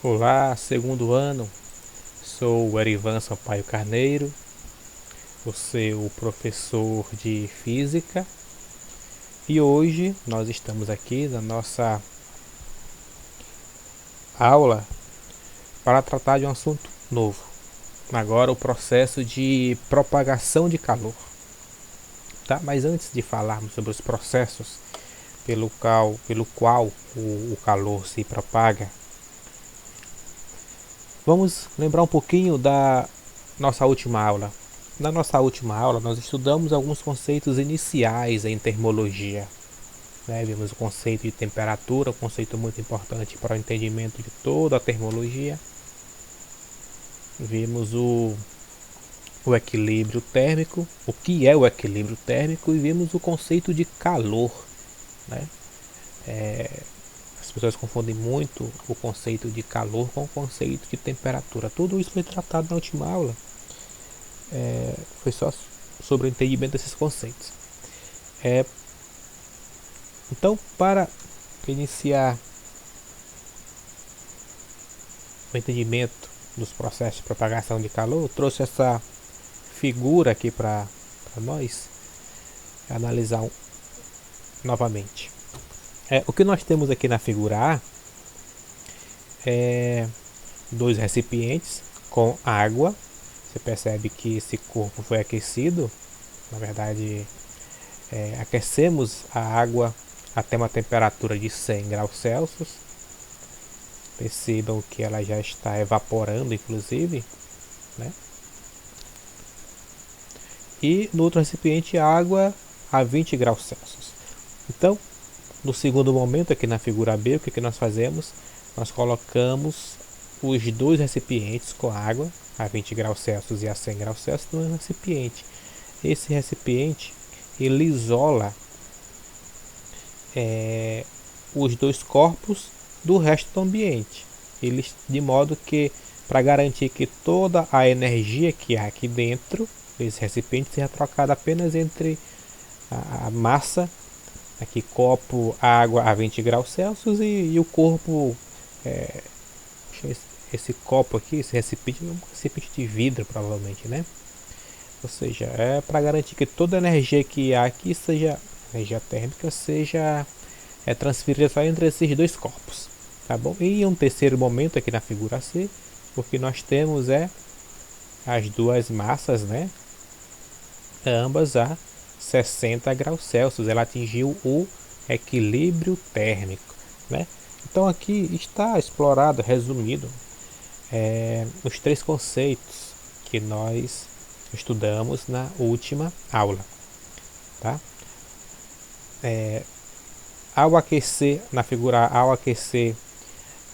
Olá, segundo ano, sou o Erivan Sampaio Carneiro, o seu professor de Física, e hoje nós estamos aqui na nossa aula para tratar de um assunto novo. Agora o processo de propagação de calor. Tá? Mas antes de falarmos sobre os processos pelo qual o calor se propaga, vamos lembrar um pouquinho da nossa última aula. Na nossa última aula, nós estudamos alguns conceitos iniciais em termologia. Vimos o conceito de temperatura, um conceito muito importante para o entendimento de toda a termologia. Vimos o equilíbrio térmico, o que é o equilíbrio térmico, e vimos o conceito de calor. Né? As pessoas confundem muito o conceito de calor com o conceito de temperatura. Tudo isso foi tratado na última aula. Foi só sobre o entendimento desses conceitos. Então, para iniciar o entendimento dos processos de propagação de calor, eu trouxe essa figura aqui para nós analisar novamente. O que nós temos aqui na figura A é dois recipientes com água. Você percebe que esse corpo foi aquecido. Na verdade, aquecemos a água até uma temperatura de 100 graus Celsius. Percebam que ela já está evaporando, inclusive, né? E no outro recipiente, água a 20 graus Celsius. Então, no segundo momento, aqui na figura B, o que nós fazemos? Nós colocamos os dois recipientes com água a 20 graus Celsius e a 100 graus Celsius no recipiente. Esse recipiente, ele isola os dois corpos do resto do ambiente. De modo que, para garantir que toda a energia que há aqui dentro desse recipiente seja trocada apenas entre a massa, aqui copo, água a 20 graus Celsius e o corpo, esse copo aqui, esse recipiente, é um recipiente de vidro provavelmente, né? Ou seja, é para garantir que toda a energia que há aqui, seja energia térmica, seja transferida só entre esses dois corpos. Tá bom? E em um terceiro momento aqui na figura C, o que nós temos é as duas massas, né? Ambas a 60 graus Celsius. Ela atingiu o equilíbrio térmico, né? Então aqui está explorado, resumido, os três conceitos que nós estudamos na última aula. Tá? Ao aquecer, na figura A, ao aquecer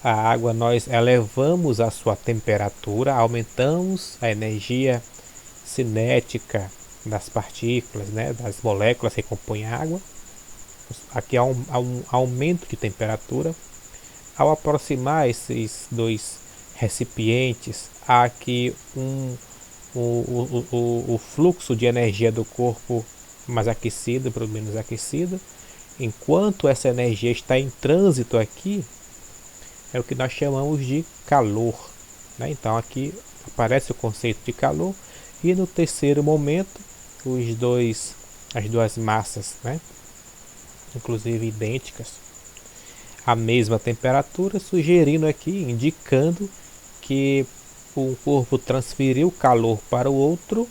a água, nós elevamos a sua temperatura, aumentamos a energia cinética das partículas, né, das moléculas que compõem a água. Aqui há um aumento de temperatura. Ao aproximar esses dois recipientes, há aqui o fluxo de energia do corpo mais aquecido para o menos aquecido. Enquanto essa energia está em trânsito aqui, é o que nós chamamos de calor. Né? Então aqui aparece o conceito de calor. E no terceiro momento, as duas massas, né? Inclusive idênticas, a mesma temperatura, sugerindo aqui, indicando que um corpo transferiu calor para o outro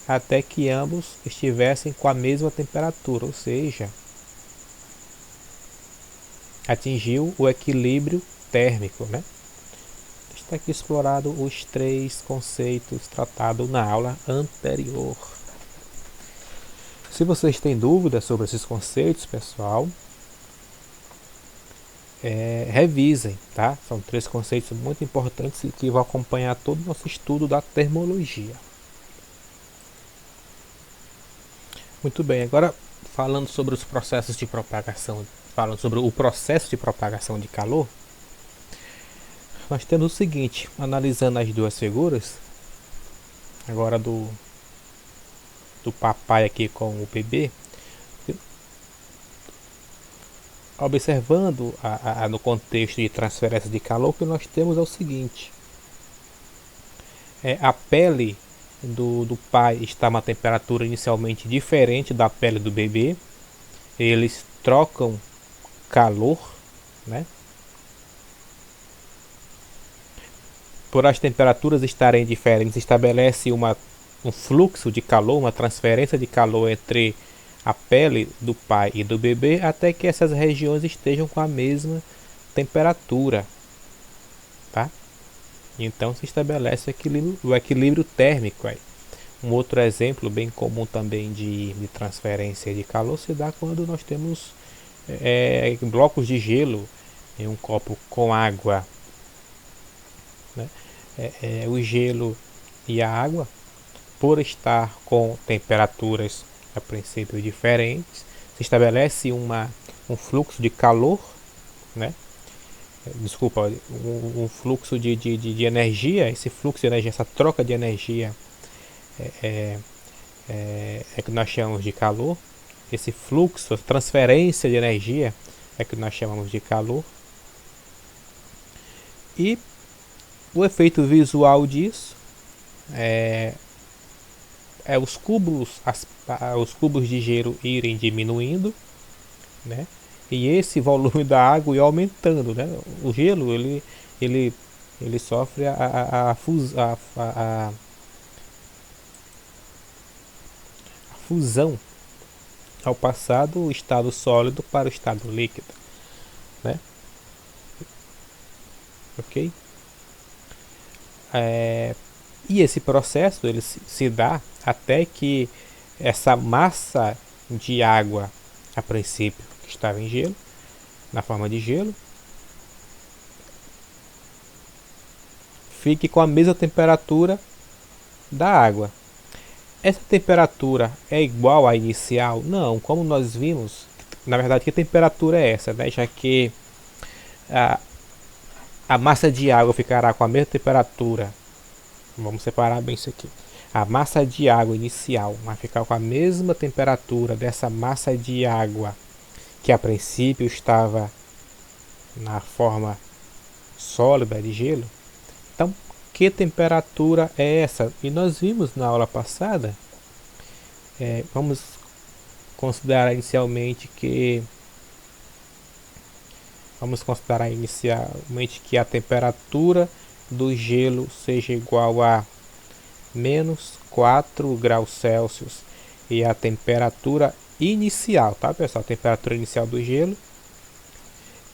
até que ambos estivessem com a mesma temperatura, ou seja, atingiu o equilíbrio térmico, né? Está aqui explorado os três conceitos tratados na aula anterior. Se vocês têm dúvidas sobre esses conceitos, pessoal, revisem, tá? São três conceitos muito importantes que vão acompanhar todo o nosso estudo da termologia. Muito bem, agora falando sobre os processos de propagação, falando sobre o processo de propagação de calor, nós temos o seguinte, analisando as duas figuras, agora do papai aqui com o bebê, Observando no contexto de transferência de calor, o que nós temos é o seguinte: a pele do pai está a uma temperatura inicialmente diferente da pele do bebê. Eles trocam calor, né? Por as temperaturas estarem diferentes, estabelece um fluxo de calor, uma transferência de calor entre a pele do pai e do bebê, até que essas regiões estejam com a mesma temperatura, tá? Então se estabelece o equilíbrio térmico aí. Um outro exemplo bem comum também de transferência de calor se dá quando nós temos blocos de gelo em um copo com água, né? O gelo e a água, por estar com temperaturas a princípio diferentes, se estabelece um fluxo de calor, né? Desculpa, um fluxo de energia. Esse fluxo de energia, essa troca de energia é que nós chamamos de calor. Esse fluxo, transferência de energia é que nós chamamos de calor. E o efeito visual disso é os cubos de gelo irem diminuindo, né? E esse volume da água ir aumentando, né? O gelo ele sofre a fusão ao passar do estado sólido para o estado líquido, né? Ok? E esse processo ele se dá até que essa massa de água, a princípio, que estava em gelo, na forma de gelo, fique com a mesma temperatura da água. Essa temperatura é igual à inicial? Não, como nós vimos, na verdade, que temperatura é essa, né? Já que a massa de água ficará com a mesma temperatura. Vamos separar bem isso aqui. A massa de água inicial vai ficar com a mesma temperatura dessa massa de água que a princípio estava na forma sólida de gelo. Então, que temperatura é essa? E nós vimos na aula passada, vamos considerar inicialmente que a temperatura do gelo seja igual a menos 4 graus Celsius e a temperatura inicial, tá pessoal? A temperatura inicial do gelo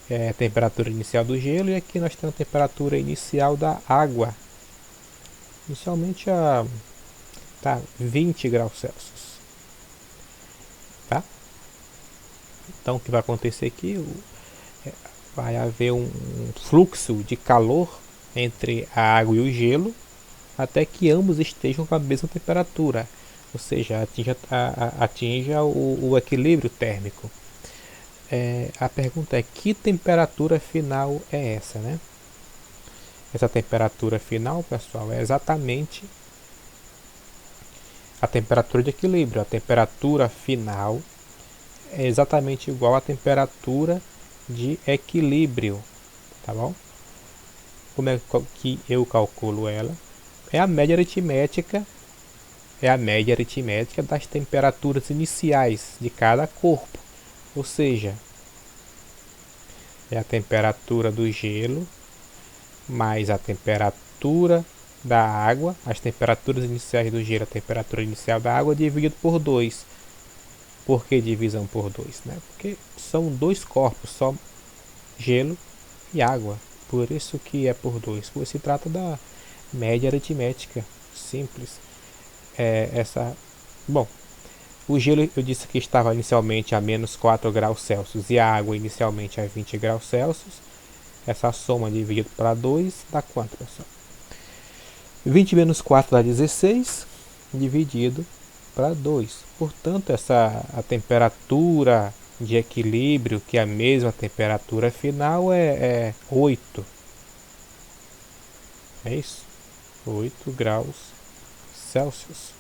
é a temperatura inicial do gelo, e aqui nós temos a temperatura inicial da água. Inicialmente tá 20 graus Celsius, tá? Então o que vai acontecer aqui? Vai haver um fluxo de calor entre a água e o gelo até que ambos estejam com a mesma temperatura, ou seja, atinja o equilíbrio térmico. A pergunta é: que temperatura final é essa, né? Essa temperatura final, pessoal, é exatamente a temperatura de equilíbrio. A temperatura final é exatamente igual à temperatura de equilíbrio, tá bom? Como é que eu calculo ela? É a média aritmética das temperaturas iniciais de cada corpo, ou seja, é a temperatura do gelo mais a temperatura da água, as temperaturas iniciais do gelo, a temperatura inicial da água dividido por 2. Por que divisão por 2? Né? Porque são dois corpos, só gelo e água, por isso que é por 2. Pois se trata da média aritmética simples. Bom, o gelo eu disse que estava inicialmente a menos 4 graus Celsius e a água inicialmente a 20 graus Celsius. Essa soma dividido para 2 dá quanto, pessoal? 20 menos 4 dá 16, dividido para 2. Portanto, a temperatura de equilíbrio, que é a mesma temperatura final, é 8. É isso? 8 graus Celsius.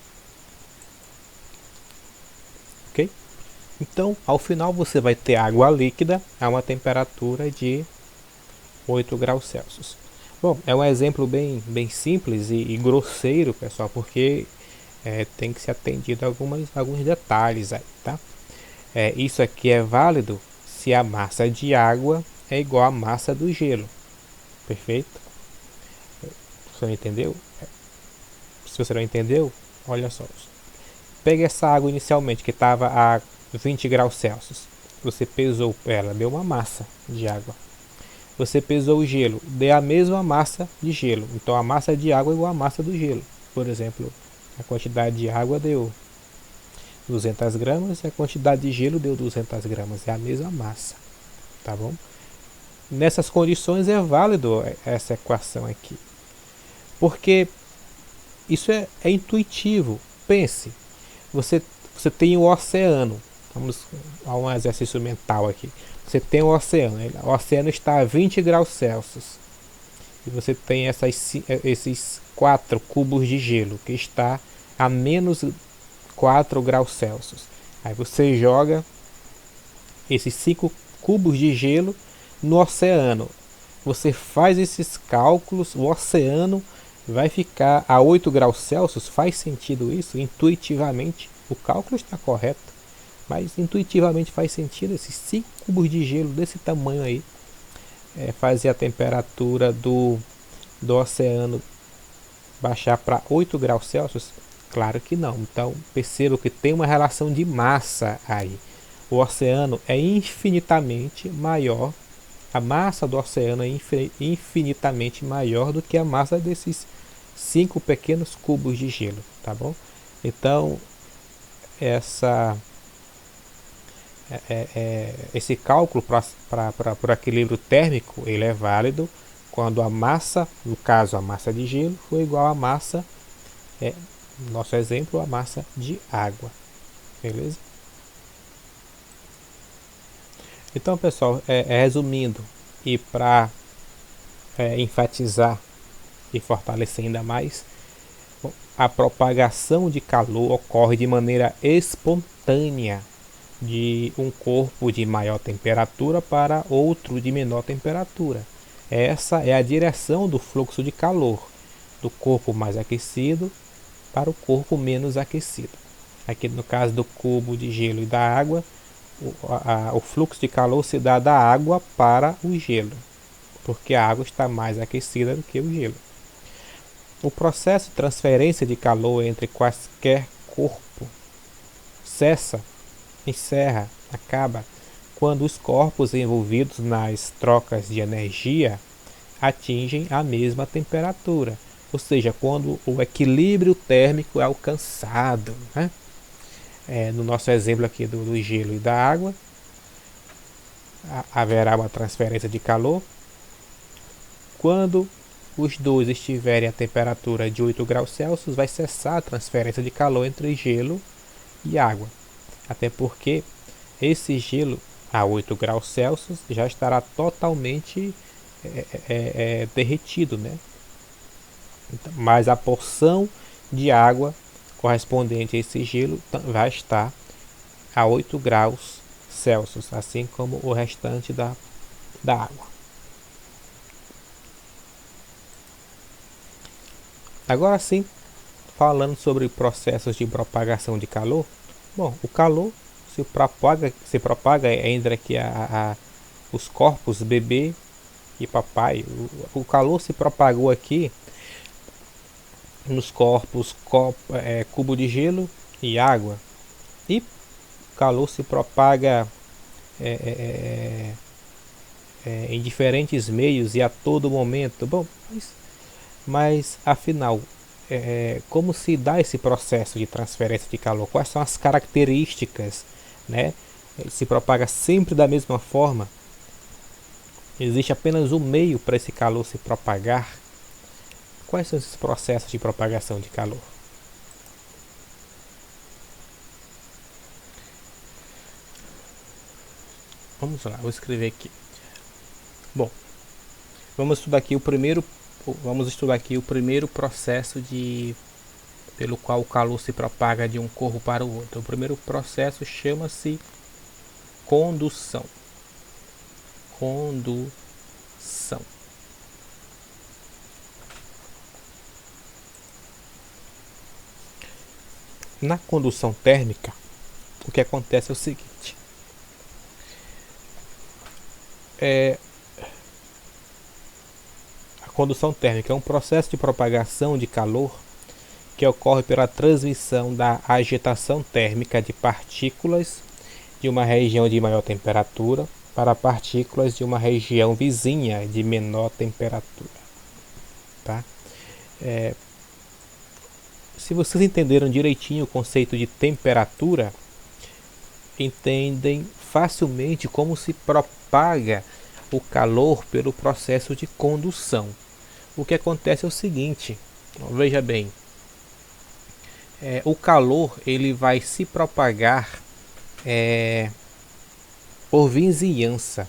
Ok? Então, ao final você vai ter água líquida a uma temperatura de 8 graus Celsius. Bom, é um exemplo bem simples e grosseiro, pessoal, porque tem que ser atendido a alguns detalhes aí, tá? Isso aqui é válido se a massa de água é igual à massa do gelo, perfeito? Você não entendeu? Se você não entendeu, olha só. Pega essa água inicialmente que estava a 20 graus Celsius. Você pesou ela, deu uma massa de água. Você pesou o gelo, deu a mesma massa de gelo. Então a massa de água é igual à massa do gelo. Por exemplo, a quantidade de água deu 200 gramas e a quantidade de gelo deu 200 gramas. É a mesma massa, tá bom? Nessas condições é válido essa equação aqui. Porque isso é intuitivo. Pense, você tem o oceano. Vamos a um exercício mental aqui. Você tem o oceano está a 20 graus Celsius. E você tem esses 4 cubos de gelo, que está a menos 4 graus Celsius. Aí você joga esses 5 cubos de gelo no oceano. Você faz esses cálculos, o oceano vai ficar a 8 graus Celsius. Faz sentido isso? Intuitivamente, o cálculo está correto, mas intuitivamente faz sentido esses 5 cubos de gelo desse tamanho aí fazer a temperatura do oceano baixar para 8 graus Celsius? Claro que não. Então perceba que tem uma relação de massa aí. O oceano é infinitamente maior, a massa do oceano é infinitamente maior do que a massa desses 5 pequenos cubos de gelo, tá bom? Então esse cálculo para equilíbrio térmico ele é válido quando a massa, no caso a massa de gelo, for igual à massa, no nosso exemplo, a massa de água, beleza? Então, pessoal, resumindo e para enfatizar e fortalecer ainda mais, a propagação de calor ocorre de maneira espontânea de um corpo de maior temperatura para outro de menor temperatura. Essa é a direção do fluxo de calor, do corpo mais aquecido para o corpo menos aquecido. Aqui no caso do cubo de gelo e da água, o fluxo de calor se dá da água para o gelo, porque a água está mais aquecida do que o gelo. O processo de transferência de calor entre quaisquer corpo encerra, acaba, quando os corpos envolvidos nas trocas de energia atingem a mesma temperatura, ou seja, quando o equilíbrio térmico é alcançado, né? No nosso exemplo aqui do gelo e da água, haverá uma transferência de calor. Quando os dois estiverem a temperatura de 8 graus Celsius, vai cessar a transferência de calor entre gelo e água. Até porque esse gelo a 8 graus Celsius já estará totalmente derretido, né? Então, mas a porção de água correspondente a esse gelo vai estar a 8 graus Celsius, assim como o restante da água. Agora sim, falando sobre processos de propagação de calor. Bom, o calor se propaga entre aqui os corpos bebê e papai. O calor se propagou aqui nos corpos cubo de gelo e água. E o calor se propaga em diferentes meios e a todo momento. Bom, mas afinal, como se dá esse processo de transferência de calor? Quais são as características, né? Ele se propaga sempre da mesma forma? Existe apenas um meio para esse calor se propagar? Quais são esses processos de propagação de calor? Vamos lá, vou escrever aqui. Bom, vamos estudar aqui o primeiro processo pelo qual o calor se propaga de um corpo para o outro. O primeiro processo chama-se condução. Condução. Na condução térmica, o que acontece é o seguinte: a condução térmica é um processo de propagação de calor que ocorre pela transmissão da agitação térmica de partículas de uma região de maior temperatura para partículas de uma região vizinha de menor temperatura. Tá? Se vocês entenderam direitinho o conceito de temperatura, entendem facilmente como se propaga o calor pelo processo de condução. O que acontece é o seguinte, veja bem, o calor ele vai se propagar por vizinhança,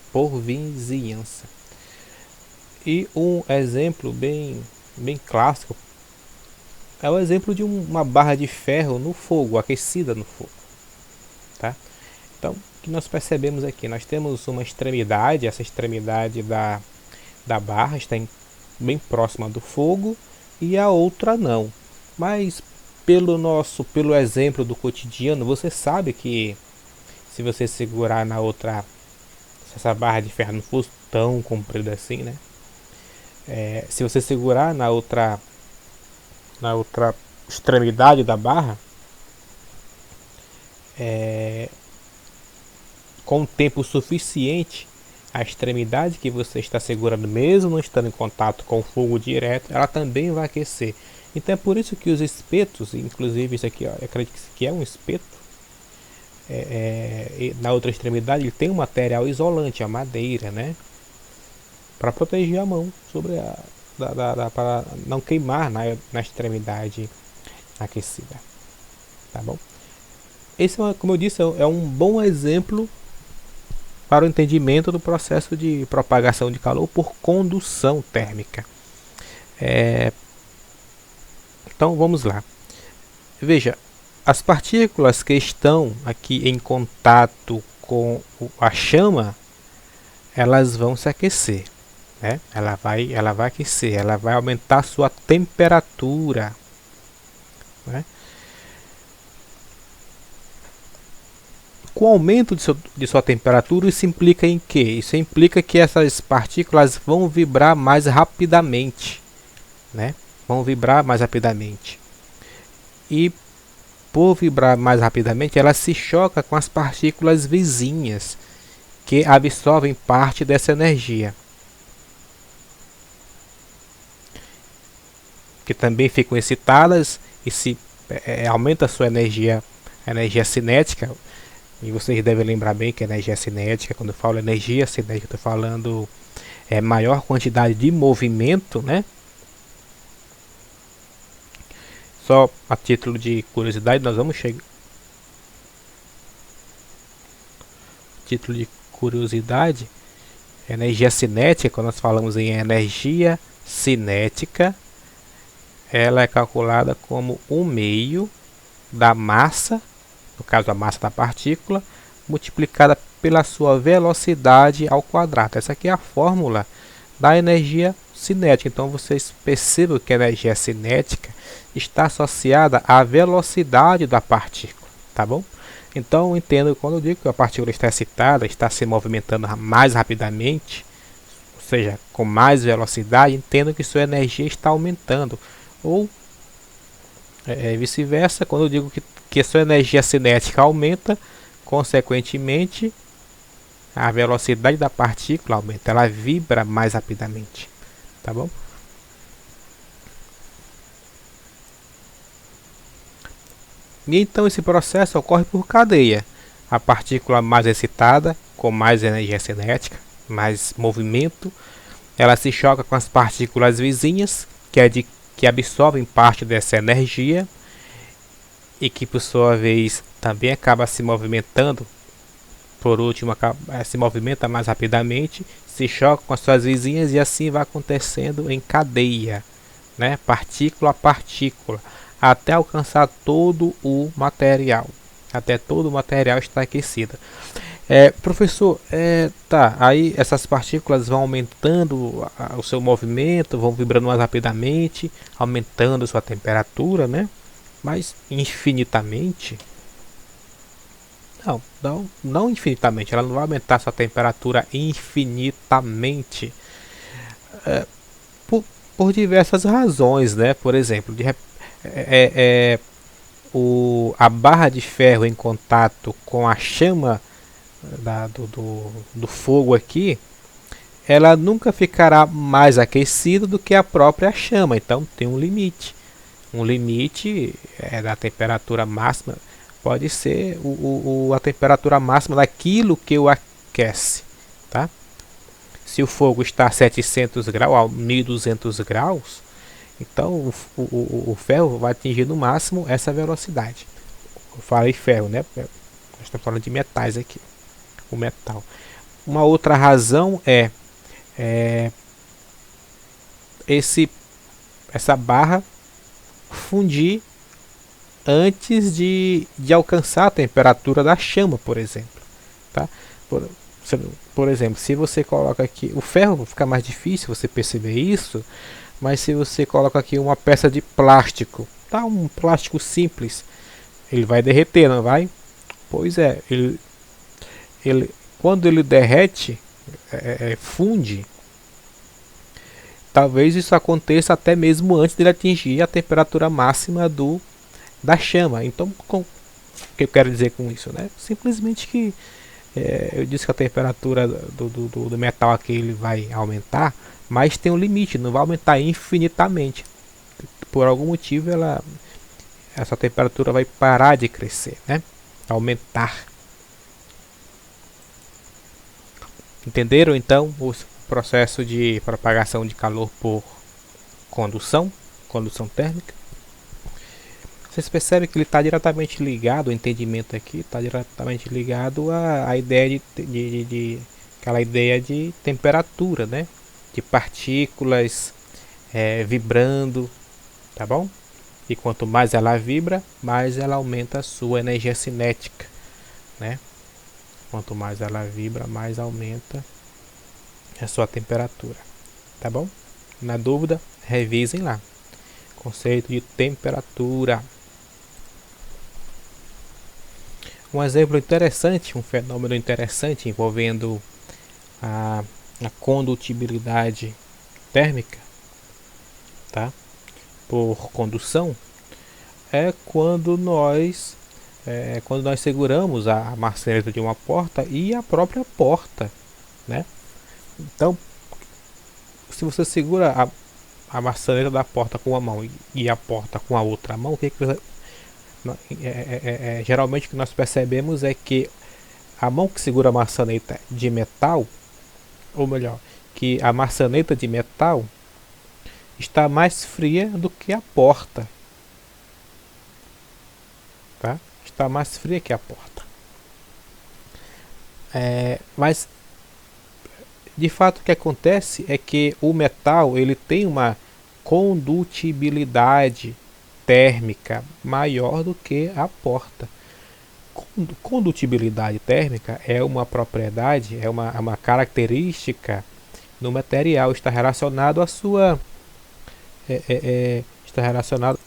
E um exemplo bem clássico é o exemplo de uma barra de ferro no fogo, aquecida no fogo. Tá? Então, o que nós percebemos aqui? Nós temos uma extremidade, essa extremidade da barra está bem próxima do fogo e a outra não. Mas pelo exemplo do cotidiano, você sabe que se você segurar na outra, se essa barra de ferro não fosse tão comprida assim, né? Se você segurar na outra extremidade da barra, com tempo suficiente, a extremidade que você está segurando, mesmo não estando em contato com o fogo direto, ela também vai aquecer. Então é por isso que os espetos, inclusive isso aqui, ó, eu acredito que é um espeto, na outra extremidade ele tem um material isolante, a madeira, né, para proteger a mão sobre para não queimar na extremidade aquecida. Tá bom? Esse, como eu disse, é um bom exemplo para o entendimento do processo de propagação de calor por condução térmica. Então vamos lá. Veja, as partículas que estão aqui em contato com a chama, elas vão se aquecer, né? Ela vai aquecer, ela vai aumentar a sua temperatura, né? Com o aumento de sua temperatura, isso implica em quê? Isso implica que essas partículas vão vibrar mais rapidamente, né? Vão vibrar mais rapidamente. E por vibrar mais rapidamente, ela se choca com as partículas vizinhas, que absorvem parte dessa energia, que também ficam excitadas e aumenta a sua energia, a energia cinética. E vocês devem lembrar bem que a energia cinética, quando eu falo energia cinética, estou falando maior quantidade de movimento, né? Só a título de curiosidade, nós vamos chegar. Título de curiosidade, energia cinética, quando nós falamos em energia cinética, ela é calculada como 1/2 da massa, no caso a massa da partícula, multiplicada pela sua velocidade ao quadrado. Essa aqui é a fórmula da energia cinética. Então vocês percebam que a energia cinética está associada à velocidade da partícula, tá bom? Então entendo quando eu digo que a partícula está excitada, está se movimentando mais rapidamente, ou seja, com mais velocidade, entendo que sua energia está aumentando. Ou vice-versa, quando eu digo que a sua energia cinética aumenta, consequentemente a velocidade da partícula aumenta, ela vibra mais rapidamente, tá bom? E então esse processo ocorre por cadeia. A partícula mais excitada, com mais energia cinética, mais movimento, ela se choca com as partículas vizinhas, que absorvem parte dessa energia e que por sua vez também acaba se movimentando, por último se movimenta mais rapidamente, se choca com as suas vizinhas e assim vai acontecendo em cadeia, né? Partícula a partícula, até alcançar todo o material, até todo o material estar aquecido. Professor, tá, aí essas partículas vão aumentando o seu movimento, vão vibrando mais rapidamente, aumentando sua temperatura, né? Mas infinitamente? Não infinitamente, ela não vai aumentar sua temperatura infinitamente. É, por, por diversas razões, né? Por exemplo, é, é, a barra de ferro em contato com a chama do fogo aqui, ela nunca ficará mais aquecida do que a própria chama, então tem um limite. Um limite da temperatura máxima pode ser a temperatura máxima daquilo que o aquece, tá? Se o fogo está a 700 graus, a 1200 graus, então o ferro vai atingir no máximo essa velocidade. Eu falei ferro, né? Nós estamos falando de metais aqui, o metal. Uma outra razão é essa barra fundir antes de alcançar a temperatura da chama, por exemplo. Tá? Por, por exemplo, se você coloca aqui o ferro, fica mais difícil você perceber isso, mas se você coloca aqui uma peça de plástico, tá? Um plástico simples, ele vai derreter, não vai? Pois é, quando ele derrete, funde, talvez isso aconteça até mesmo antes dele atingir a temperatura máxima da chama. Então, o que eu quero dizer com isso, né? Simplesmente que eu disse que a temperatura do metal aqui ele vai aumentar, mas tem um limite, não vai aumentar infinitamente. Por algum motivo essa temperatura vai parar de crescer, né? Aumentar. Entenderam então o processo de propagação de calor por condução térmica? Vocês percebem que ele está diretamente ligado, o entendimento aqui está diretamente ligado à ideia aquela ideia de temperatura, né? De partículas vibrando, tá bom? E quanto mais ela vibra, mais ela aumenta a sua energia cinética, né? Quanto mais ela vibra, mais aumenta a sua temperatura, tá bom? Na dúvida, revisem lá. Conceito de temperatura. Um exemplo interessante, um fenômeno interessante envolvendo a condutibilidade térmica, tá? Por condução, é quando nós seguramos a maçaneta de uma porta e a própria porta, né? Então, se você segura a maçaneta da porta com uma mão e a porta com a outra mão, geralmente o que nós percebemos é que a mão que segura a maçaneta de metal, ou melhor, que a maçaneta de metal está mais fria do que a porta, tá? Está mais fria que a porta. Mas de fato o que acontece é que o metal ele tem uma condutibilidade térmica maior do que a porta. Condutibilidade térmica é uma propriedade, é uma característica no material, está relacionado à sua está relacionado à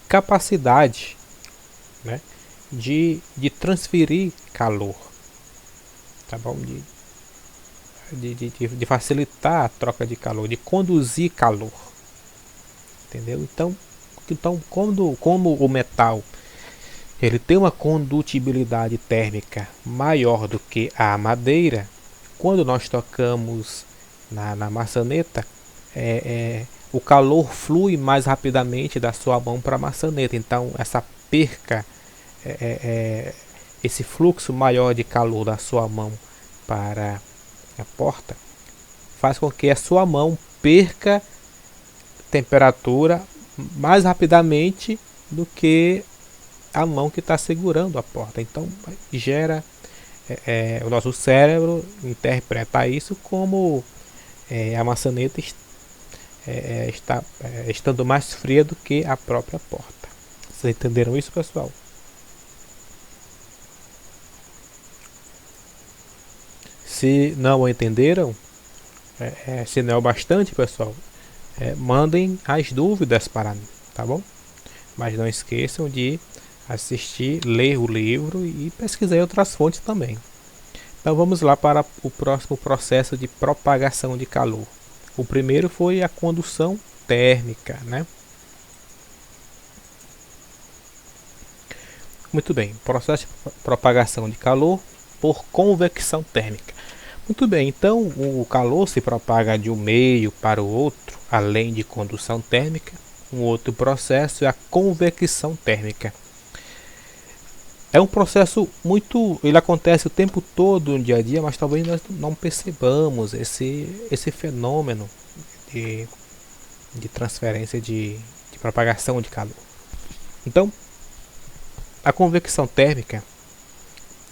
capacidade, né, de transferir calor, tá bom? De facilitar a troca de calor, de conduzir calor, entendeu? Então como o metal ele tem uma condutibilidade térmica maior do que a madeira, quando nós tocamos na maçaneta, o calor flui mais rapidamente da sua mão para a maçaneta. Então essa perca, esse fluxo maior de calor da sua mão para a porta, faz com que a sua mão perca temperatura mais rapidamente do que a mão que está segurando a porta. Então gera o nosso cérebro interpreta isso como a maçaneta está estando mais fria do que a própria porta. Vocês entenderam isso, pessoal? Se não entenderam, se não é o bastante, pessoal, mandem as dúvidas para mim, tá bom? Mas não esqueçam de assistir, ler o livro e pesquisar em outras fontes também. Então vamos lá para o próximo processo de propagação de calor. O primeiro foi a condução térmica, né? Muito bem, processo de propagação de calor por convecção térmica. Muito bem, então o calor se propaga de um meio para o outro, além de condução térmica. Um outro processo é a convecção térmica. É um processo ele acontece o tempo todo no dia a dia, mas talvez nós não percebamos esse fenômeno de transferência de propagação de calor. Então, a convecção térmica,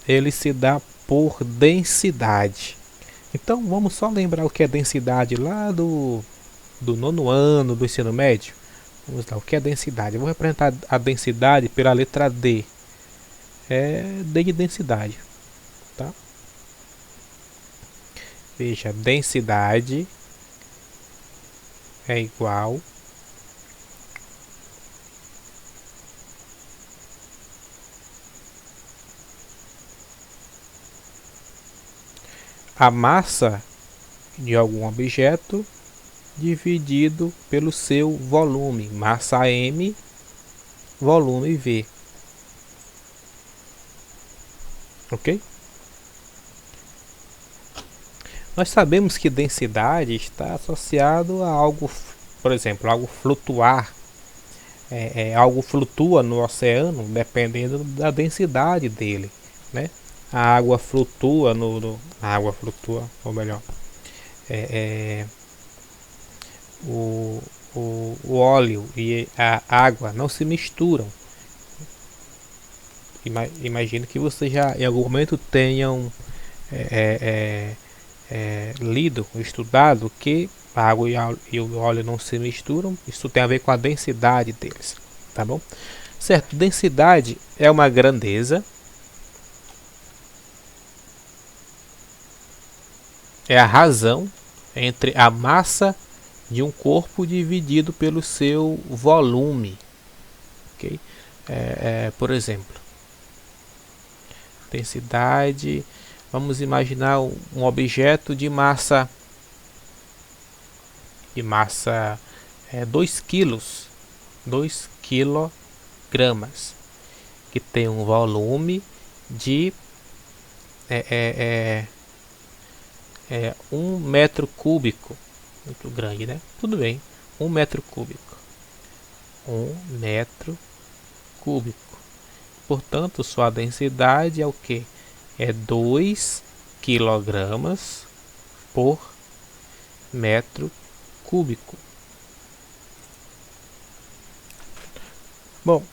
ele se dá por densidade. Então, vamos só lembrar o que é densidade lá do nono ano do ensino médio. Vamos lá, o que é densidade? Eu vou representar a densidade pela letra D. D de densidade, tá? Veja, densidade é igual a massa de algum objeto dividido pelo seu volume, massa M, volume V. Ok? Nós sabemos que densidade está associado a algo, por exemplo, algo flutuar. Algo flutua no oceano dependendo da densidade dele, né? A água flutua a água flutua, ou melhor, o óleo e a água não se misturam. Imagino que vocês já em algum momento tenham lido, estudado que a água e o óleo não se misturam. Isso tem a ver com a densidade deles, tá bom? Certo, densidade é uma grandeza, é a razão entre a massa de um corpo dividido pelo seu volume, ok? Por exemplo, densidade, vamos imaginar um objeto de massa 2 quilos, 2 quilogramas, que tem um volume de 1 metro cúbico, muito grande, né? Tudo bem, 1 metro cúbico, 1 metro cúbico. Portanto, sua densidade é o que? É 2 quilogramas por metro cúbico. Bom,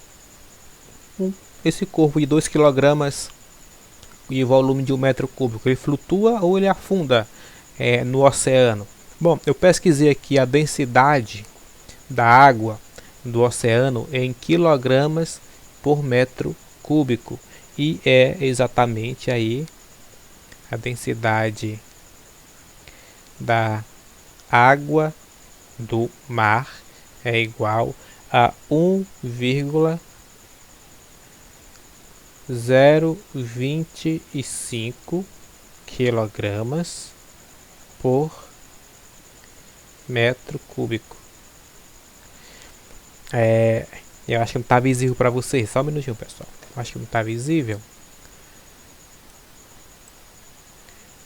esse corpo de 2 quilogramas e volume de 1 metro cúbico, ele flutua ou ele afunda no oceano? Bom, eu pesquisei aqui a densidade da água do oceano em quilogramas por metro cúbico e é exatamente aí a densidade da água do mar é igual a 1,025 quilogramas por metro cúbico. Eu acho que não está visível para vocês. Só um minutinho, pessoal. Eu acho que não está visível.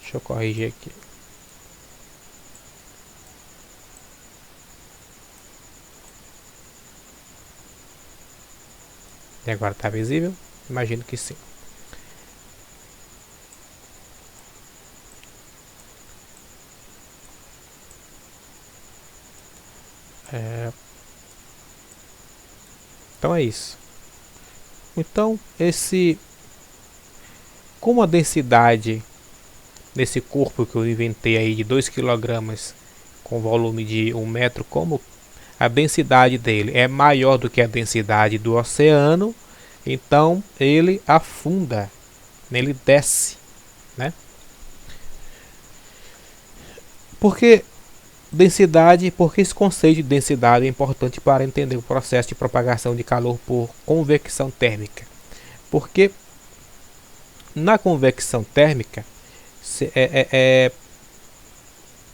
Deixa eu corrigir aqui. E agora está visível? Imagino que sim. Então é isso. Então como a densidade desse corpo que eu inventei aí de 2 kg com volume de 1 metro, como a densidade dele é maior do que a densidade do oceano, então ele afunda, ele desce, né? Porque densidade, porque esse conceito de densidade é importante para entender o processo de propagação de calor por convecção térmica. Porque na convecção térmica,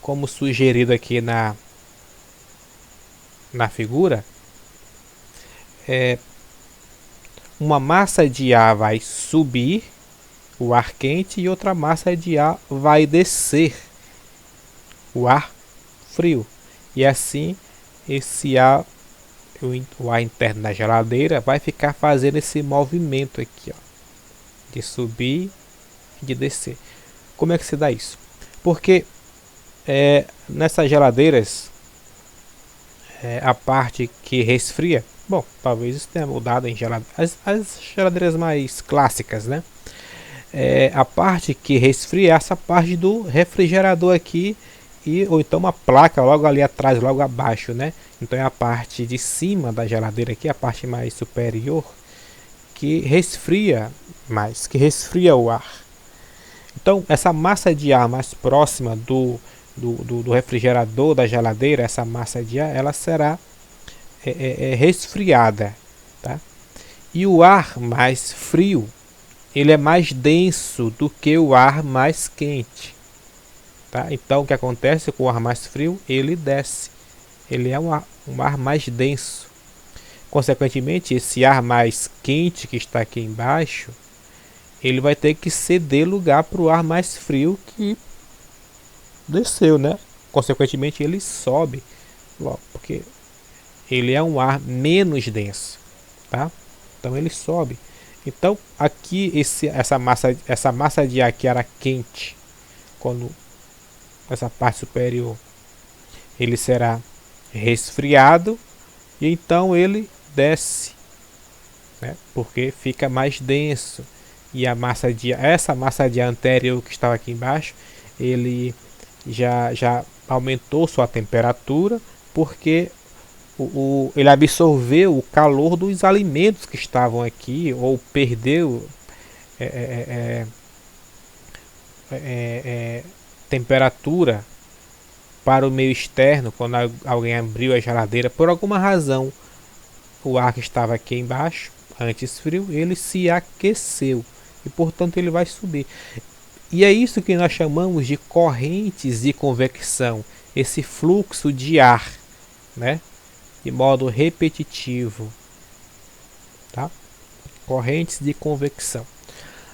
como sugerido aqui na figura, uma massa de ar vai subir, o ar quente, e outra massa de ar vai descer, o ar frio. E assim esse ar, o ar interno da geladeira, vai ficar fazendo esse movimento aqui, ó, de subir e de descer. Como é que se dá isso? Porque nessas geladeiras, a parte que resfria, bom, talvez isso tenha mudado em as geladeiras mais clássicas, né? A parte que resfria é essa parte do refrigerador aqui, ou então uma placa logo ali atrás, logo abaixo, né? Então é a parte de cima da geladeira aqui, a parte mais superior, que resfria mais, que resfria o ar. Então essa massa de ar mais próxima do refrigerador, da geladeira, essa massa de ar, ela será resfriada, tá? E o ar mais frio, ele é mais denso do que o ar mais quente, tá? Então o que acontece com o ar mais frio? Ele desce, ele é um ar mais denso. Consequentemente, esse ar mais quente que está aqui embaixo, ele vai ter que ceder lugar para o ar mais frio que desceu, né? Consequentemente, ele sobe logo, porque ele é um ar menos denso, tá? Então ele sobe. Então aqui essa massa de ar que era quente, quando essa parte superior, ele será resfriado, e então ele desce, né? Porque fica mais denso. E essa massa de ar anterior que estava aqui embaixo, ele já aumentou sua temperatura, porque ele absorveu o calor dos alimentos que estavam aqui, ou perdeu temperatura para o meio externo. Quando alguém abriu a geladeira, por alguma razão, o ar que estava aqui embaixo, antes frio, ele se aqueceu, e portanto ele vai subir. E é isso que nós chamamos de correntes de convecção, esse fluxo de ar, né, de modo repetitivo, tá? Correntes de convecção.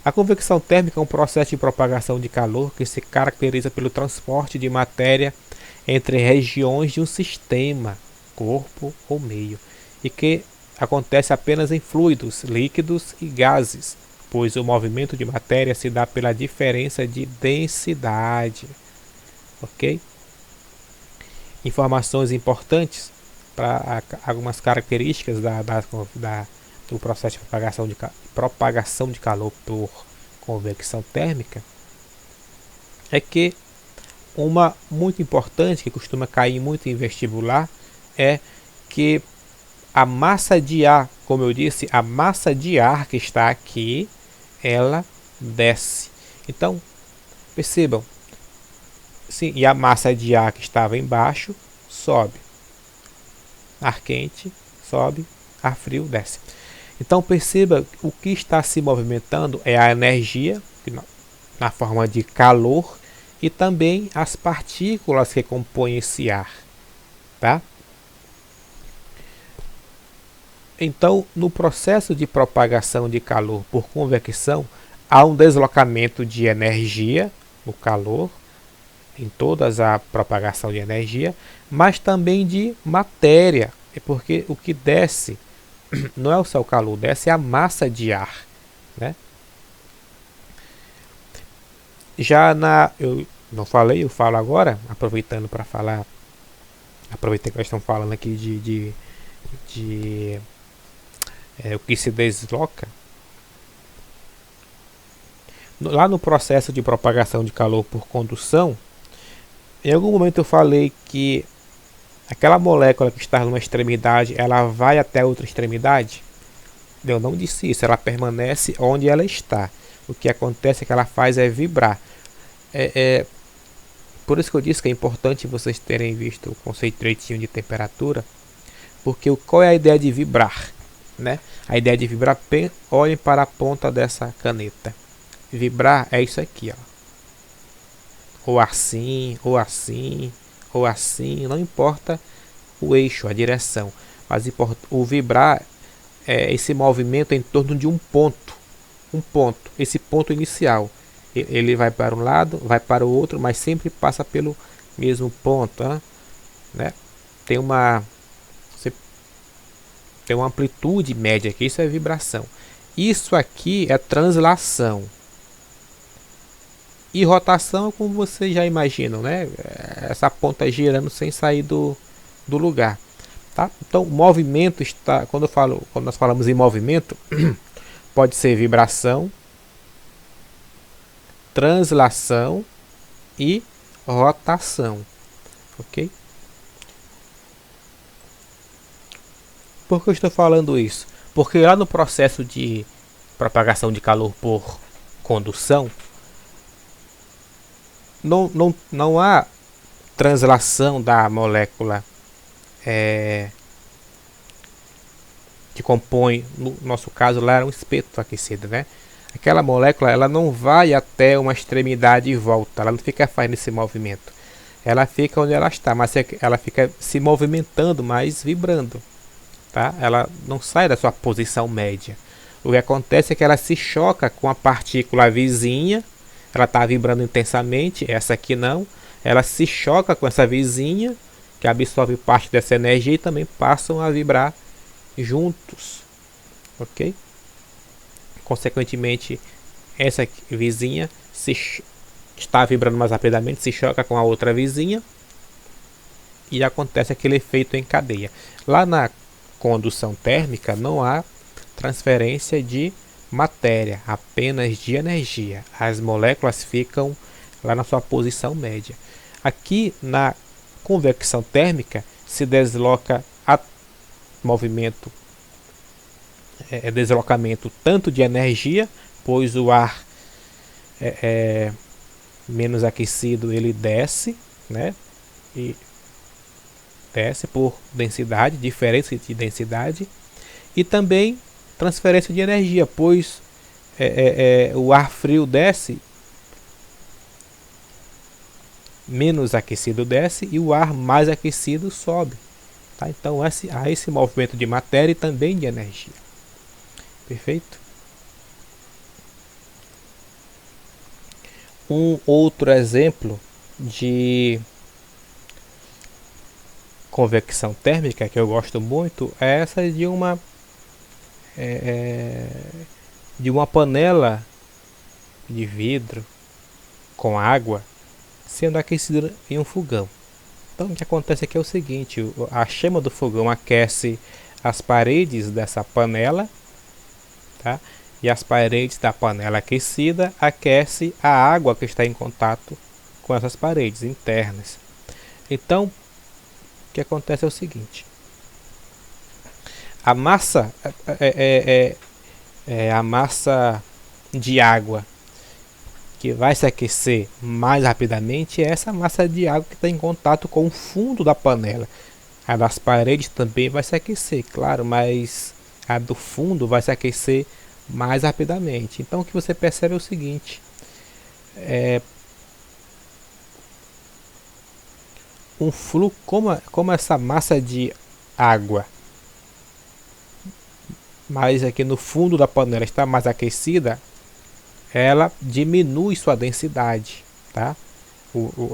A convecção térmica é um processo de propagação de calor que se caracteriza pelo transporte de matéria entre regiões de um sistema, corpo ou meio, e que acontece apenas em fluidos, líquidos e gases, pois o movimento de matéria se dá pela diferença de densidade. Ok? Informações importantes para algumas características do processo de propagação de calor por convecção térmica é que uma muito importante, que costuma cair muito em vestibular, é que a massa de ar, como eu disse, a massa de ar que está aqui, ela desce. Então, percebam, sim, e a massa de ar que estava embaixo sobe. Ar quente sobe, ar frio desce. Então perceba, o que está se movimentando é a energia na forma de calor, e também as partículas que compõem esse ar, tá? Então, no processo de propagação de calor por convecção, há um deslocamento de energia no calor, em toda a propagação de energia, mas também de matéria, porque o que desce não é só o calor, desce a massa de ar, né? Eu não falei, eu falo agora, aproveitando para falar, aproveitando que nós estamos falando aqui de o que se desloca. Lá no processo de propagação de calor por condução, em algum momento eu falei que aquela molécula que está numa extremidade, ela vai até outra extremidade. Eu não disse isso, ela permanece onde ela está. O que acontece é que ela faz vibrar. Por isso que eu disse que é importante vocês terem visto o conceito direitinho de temperatura, porque qual é a ideia de vibrar, né? A ideia de vibrar, olhem para a ponta dessa caneta. Vibrar é isso aqui, ó. Ou assim, ou assim, ou assim, não importa o eixo, a direção, mas o vibrar é esse movimento em torno de um ponto, esse ponto inicial. Ele vai para um lado, vai para o outro, mas sempre passa pelo mesmo ponto, né? Tem uma amplitude média aqui, isso é vibração. Isso aqui é translação. E rotação, como vocês já imaginam, né? Essa ponta girando sem sair do lugar, tá? Então, o movimento está, quando nós falamos em movimento, pode ser vibração, translação e rotação, ok? Por que eu estou falando isso? Porque lá no processo de propagação de calor por condução, não há translação da molécula que compõe, no nosso caso lá era um espeto aquecido, né? Aquela molécula, ela não vai até uma extremidade e volta, ela não fica fazendo esse movimento. Ela fica onde ela está, mas ela fica se movimentando, mas vibrando, tá? Ela não sai da sua posição média. O que acontece é que ela se choca com a partícula vizinha, ela está vibrando intensamente, essa aqui não. Ela se choca com essa vizinha, que absorve parte dessa energia e também passam a vibrar juntos, ok? Consequentemente, essa vizinha está vibrando mais rapidamente, se choca com a outra vizinha e acontece aquele efeito em cadeia. Lá na condução térmica não há transferência de matéria, apenas de energia. As moléculas ficam lá na sua posição média. Aqui na convecção térmica se desloca movimento, deslocamento tanto de energia, pois o ar menos aquecido ele desce, né? E desce por densidade, diferença de densidade, e também transferência de energia, pois o ar frio desce, menos aquecido desce e o ar mais aquecido sobe. Tá? Então há esse movimento de matéria e também de energia. Perfeito? Um outro exemplo de convecção térmica que eu gosto muito é essa de uma panela de vidro com água sendo aquecida em um fogão. Então o que acontece aqui é o seguinte: a chama do fogão aquece as paredes dessa panela, tá? E as paredes da panela aquecida aquece a água que está em contato com essas paredes internas. Então o que acontece é o seguinte: a massa a massa de água que vai se aquecer mais rapidamente é essa massa de água que está em contato com o fundo da panela. A das paredes também vai se aquecer, claro, mas a do fundo vai se aquecer mais rapidamente. Então o que você percebe é o seguinte: um fluxo, como essa massa de água mais aqui no fundo da panela está mais aquecida, ela diminui sua densidade, tá?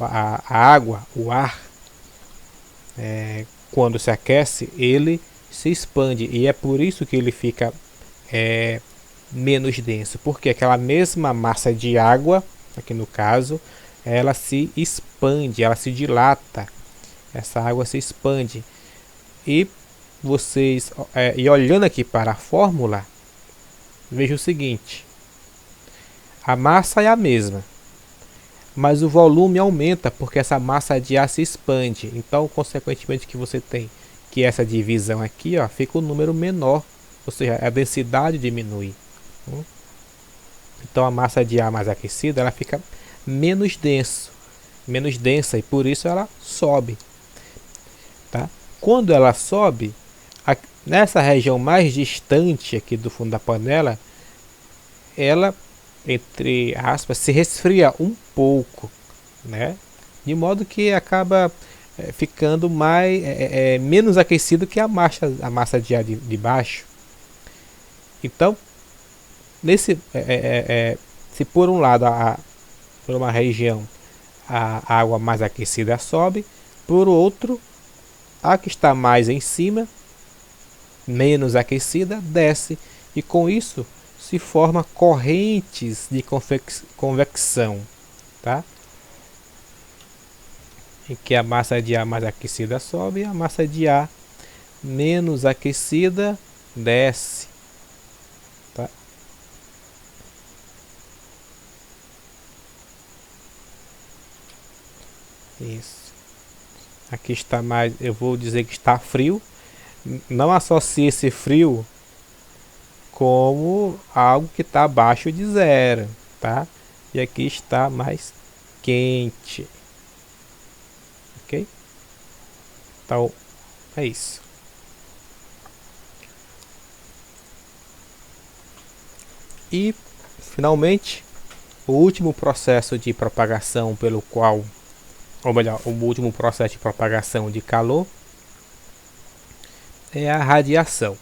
A água, o ar, quando se aquece, ele se expande e é por isso que ele fica menos denso, porque aquela mesma massa de água, aqui no caso, ela se expande, ela se dilata, essa água se expande. E vocês, e olhando aqui para a fórmula, veja o seguinte: a massa é a mesma, mas o volume aumenta porque essa massa de ar se expande. Então, consequentemente, que você tem que essa divisão aqui, ó, fica um número menor, ou seja, a densidade diminui. Então, a massa de ar mais aquecida ela fica menos denso. menos densa e por isso ela sobe, tá? Quando ela sobe, nessa região mais distante aqui do fundo da panela, ela, entre aspas, se resfria um pouco, né? De modo que acaba ficando menos aquecido que a massa de ar de baixo. Então, se por um lado por uma região a água mais aquecida sobe, por outro a que está mais em cima, menos aquecida, desce, e com isso se forma correntes de convecção, tá? Em que a massa de ar mais aquecida sobe e a massa de ar menos aquecida desce, tá? Isso. Aqui está mais, eu vou dizer que está frio. Não associe esse frio como algo que está abaixo de zero, tá? E aqui está mais quente, ok? Então é isso. E finalmente o último processo de propagação pelo qual, ou melhor, o último processo de propagação de calor é a radiação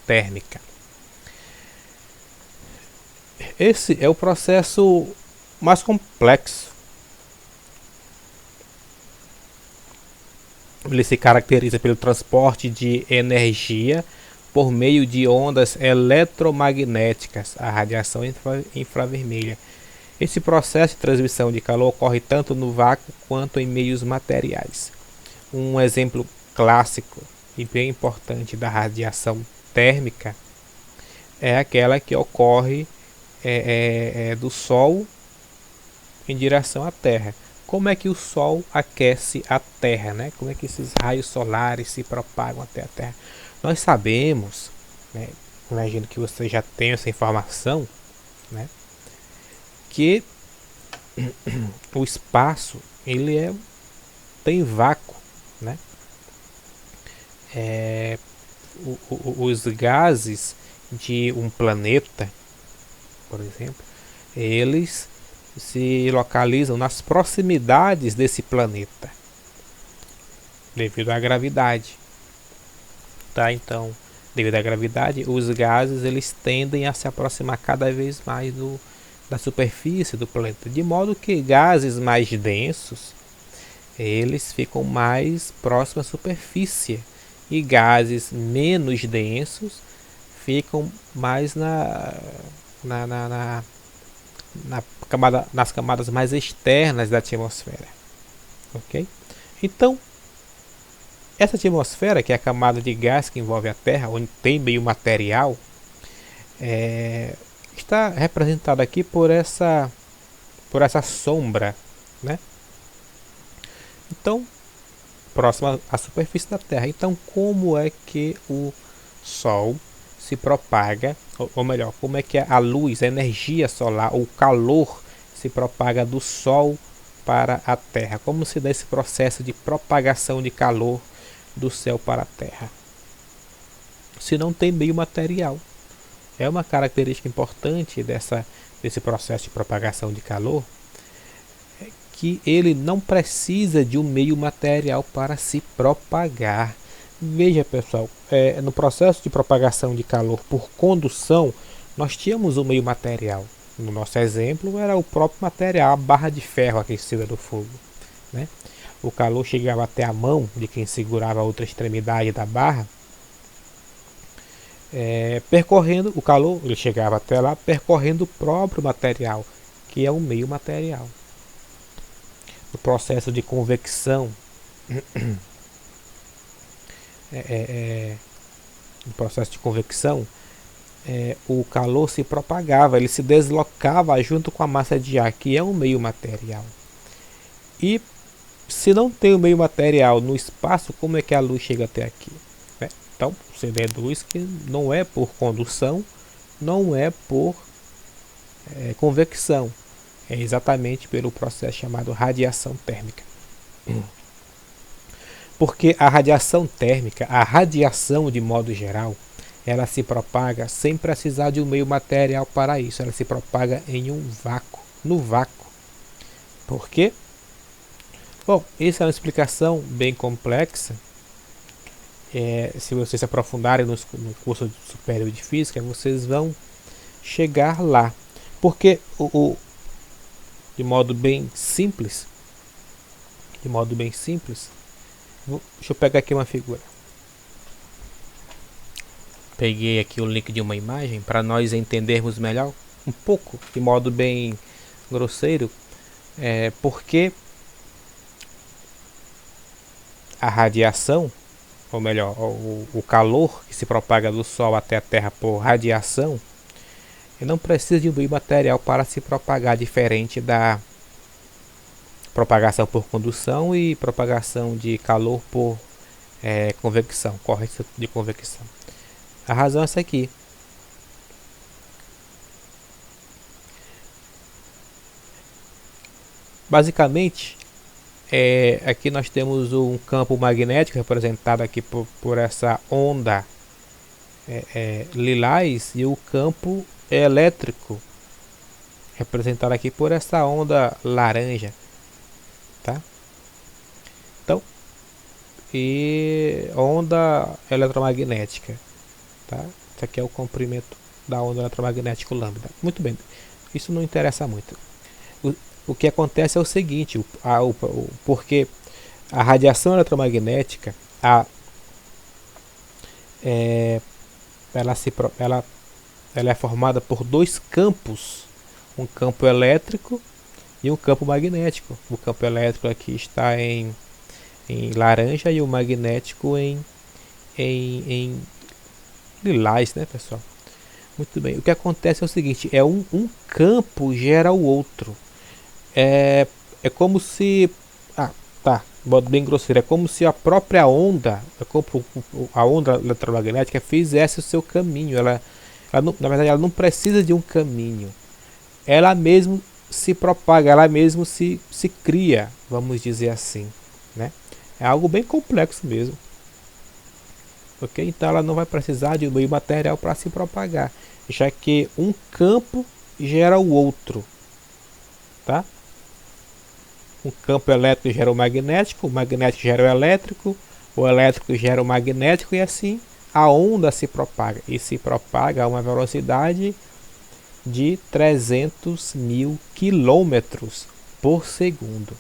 térmica. Esse é o processo mais complexo. Ele se caracteriza pelo transporte de energia por meio de ondas eletromagnéticas, a radiação infravermelha. Esse processo de transmissão de calor ocorre tanto no vácuo quanto em meios materiais. Um exemplo clássico e bem importante da radiação térmica é aquela que ocorre do Sol em direção à Terra. Como é que o Sol aquece a Terra, né? Como é que esses raios solares se propagam até a Terra? Nós sabemos, né? Imagino que você já tem essa informação, né? Que o espaço ele tem vácuo, né? Os gases de um planeta, por exemplo, eles se localizam nas proximidades desse planeta devido à gravidade, tá? Então, devido à gravidade, os gases eles tendem a se aproximar cada vez mais da superfície do planeta, de modo que gases mais densos eles ficam mais próximos à superfície e gases menos densos ficam mais nas camadas mais externas da atmosfera, ok? Então, essa atmosfera, que é a camada de gás que envolve a Terra, onde tem meio material, está representada aqui por essa sombra, né? Então, próxima à superfície da Terra. Então, como é que o Sol se propaga, ou melhor, como é que a luz, a energia solar, o calor se propaga do Sol para a Terra? Como se dá esse processo de propagação de calor do céu para a Terra? Se não tem meio material. É uma característica importante desse processo de propagação de calor, que ele não precisa de um meio material para se propagar. Veja, pessoal, no processo de propagação de calor por condução, nós tínhamos um meio material. No nosso exemplo, era o próprio material, a barra de ferro aquecida do fogo, né? O calor chegava até a mão de quem segurava a outra extremidade da barra, percorrendo o calor, ele chegava até lá percorrendo o próprio material, que é o meio material. No processo de convecção, o calor se propagava, ele se deslocava junto com a massa de ar, que é um meio material. E se não tem o meio material no espaço, como é que a luz chega até aqui? Então, você deduz que não é por condução, não é por convecção, É exatamente pelo processo chamado radiação térmica. Porque a radiação térmica, a radiação de modo geral, ela se propaga sem precisar de um meio material para isso. Ela se propaga em um vácuo, no vácuo. Por quê? Bom, isso é uma explicação bem complexa. Se vocês se aprofundarem no curso superior de física, vocês vão chegar lá. Porque de modo bem simples, deixa eu pegar aqui uma figura. Peguei aqui o link de uma imagem para nós entendermos melhor, um pouco, de modo bem grosseiro, porque a radiação, ou melhor, o calor que se propaga do Sol até a Terra por radiação, não precisa de um meio material para se propagar, diferente da propagação por condução e propagação de calor por convecção, corrente de convecção. A razão é essa aqui. Basicamente, aqui nós temos um campo magnético representado aqui por essa onda lilás, e o campo elétrico representado aqui por essa onda laranja, tá? Então, e onda eletromagnética, tá? Isso aqui é o comprimento da onda eletromagnética lambda. Muito bem, isso não interessa muito. O que acontece é o seguinte, porque a radiação eletromagnética, ela é formada por dois campos, um campo elétrico e um campo magnético. O campo elétrico aqui está em laranja e o magnético em lilás, né, pessoal? Muito bem. O que acontece é o seguinte, um campo gera o outro. É como se, modo bem grosseiro, é como se a própria onda, a onda eletromagnética fizesse o seu caminho. Ela na verdade, ela não precisa de um caminho. Ela mesmo se propaga, ela mesmo se cria, vamos dizer assim, né? É algo bem complexo mesmo. Ok? Então ela não vai precisar de um meio material para se propagar, já que um campo gera o outro, tá? Um campo elétrico gera o magnético gera o elétrico gera o magnético, e assim a onda se propaga, e se propaga a uma velocidade de 300.000 quilômetros por segundo.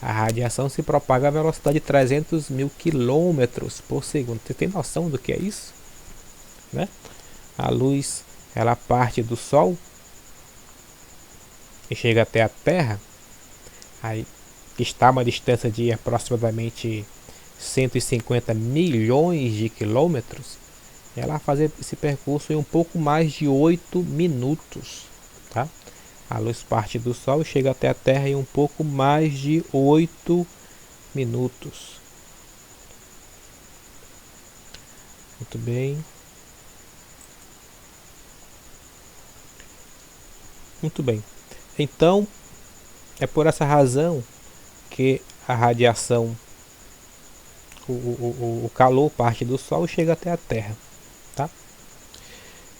A radiação se propaga a velocidade de 300.000 quilômetros por segundo. Você tem noção do que é isso? Né? A luz, ela parte do Sol e chega até a Terra, aí está a uma distância de aproximadamente 150 milhões de quilômetros. Ela vai fazer esse percurso em um pouco mais de 8 minutos, tá? A luz parte do Sol e chega até a Terra em um pouco mais de 8 minutos. Muito bem. Muito bem. Então, é por essa razão que a radiação, o calor parte do Sol e chega até a Terra, tá?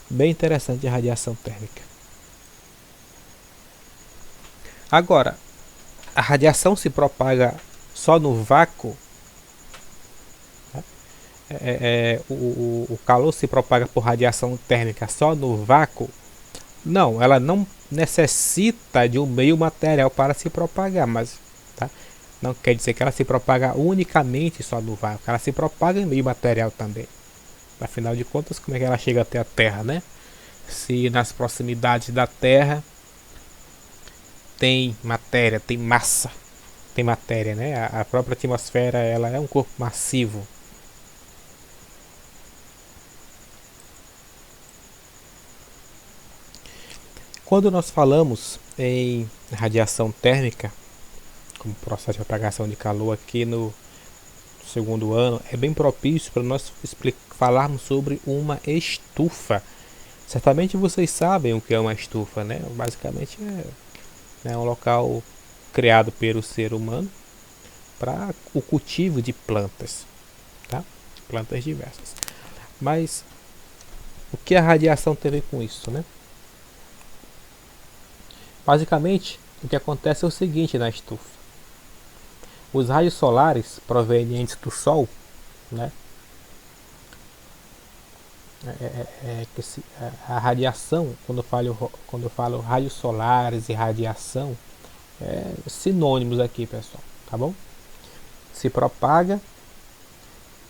Bem interessante a radiação térmica. Agora, a radiação se propaga só no vácuo? Tá? O calor se propaga por radiação térmica só no vácuo? Não, ela não necessita de um meio material para se propagar, mas tá? Não quer dizer que ela se propaga unicamente só no vácuo, ela se propaga em meio material também. Afinal de contas, como é que ela chega até a Terra, né? Se nas proximidades da Terra tem matéria, tem massa, tem matéria, né? A própria atmosfera, ela é um corpo massivo. Quando nós falamos em radiação térmica, como processo de propagação de calor aqui no segundo ano, é bem propício para nós falarmos sobre uma estufa. Certamente vocês sabem o que é uma estufa, né? Basicamente né? Um local criado pelo ser humano para o cultivo de plantas, tá? Plantas diversas. Mas o que a radiação tem a ver com isso, né? Basicamente, o que acontece é o seguinte na estufa. Os raios solares provenientes do Sol, né? A radiação, quando eu falo raios solares e radiação, sinônimos aqui, pessoal, tá bom? Se propaga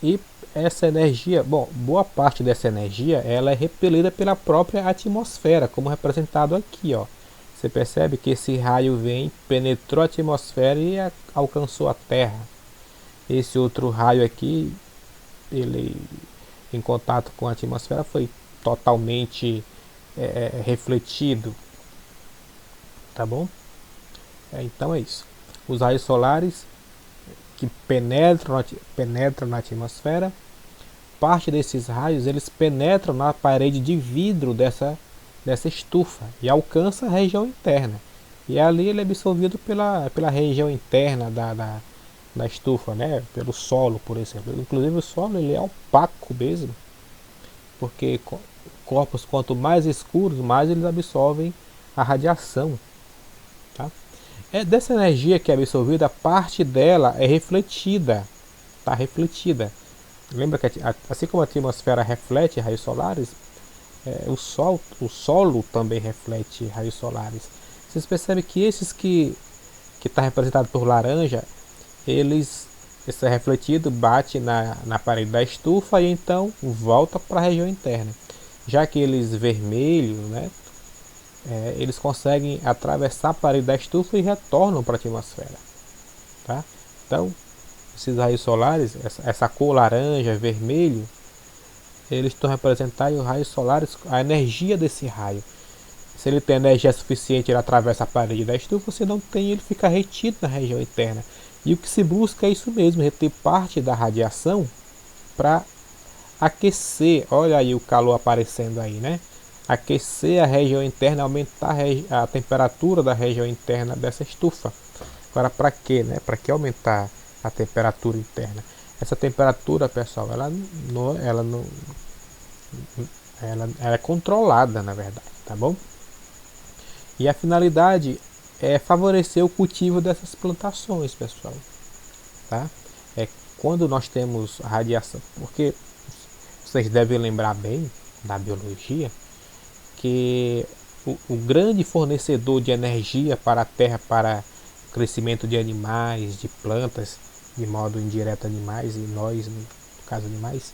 e essa energia, bom, boa parte dessa energia ela é repelida pela própria atmosfera, como representado aqui, ó. Você percebe que esse raio vem, penetrou a atmosfera e alcançou a Terra. Esse outro raio aqui, ele em contato com a atmosfera foi totalmente refletido, tá bom? Então é isso. Os raios solares que penetram na atmosfera, parte desses raios eles penetram na parede de vidro dessa estufa e alcança a região interna. E ali ele é absorvido pela região interna da estufa, né? Pelo solo, por exemplo. Inclusive o solo ele é opaco mesmo, porque corpos quanto mais escuros, mais eles absorvem a radiação. Tá? É dessa energia que é absorvida, parte dela é refletida, tá refletida. Lembra que assim como a atmosfera reflete raios solares, o solo também reflete raios solares. Vocês percebem que esses que está representado por laranja, esse refletido bate na parede da estufa e então volta para a região interna. Já aqueles vermelhos, né, eles conseguem atravessar a parede da estufa e retornam para a atmosfera. Tá? Então, esses raios solares, essa cor laranja, vermelho, eles estão representando os raios solares, a energia desse raio. Se ele tem energia suficiente, ele atravessa a parede da estufa. Se não tem, ele fica retido na região interna. E o que se busca é isso mesmo, reter parte da radiação para aquecer. Olha aí o calor aparecendo aí, né? Aquecer a região interna, aumentar a temperatura da região interna dessa estufa. Agora, para quê, né? Para que aumentar a temperatura interna? Essa temperatura, pessoal, ela é controlada, na verdade, tá bom? E a finalidade é favorecer o cultivo dessas plantações, pessoal. Tá? Quando nós temos radiação, porque vocês devem lembrar bem da biologia, que o grande fornecedor de energia para a Terra, para o crescimento de animais, de plantas, de modo indireto animais, e nós, no caso animais,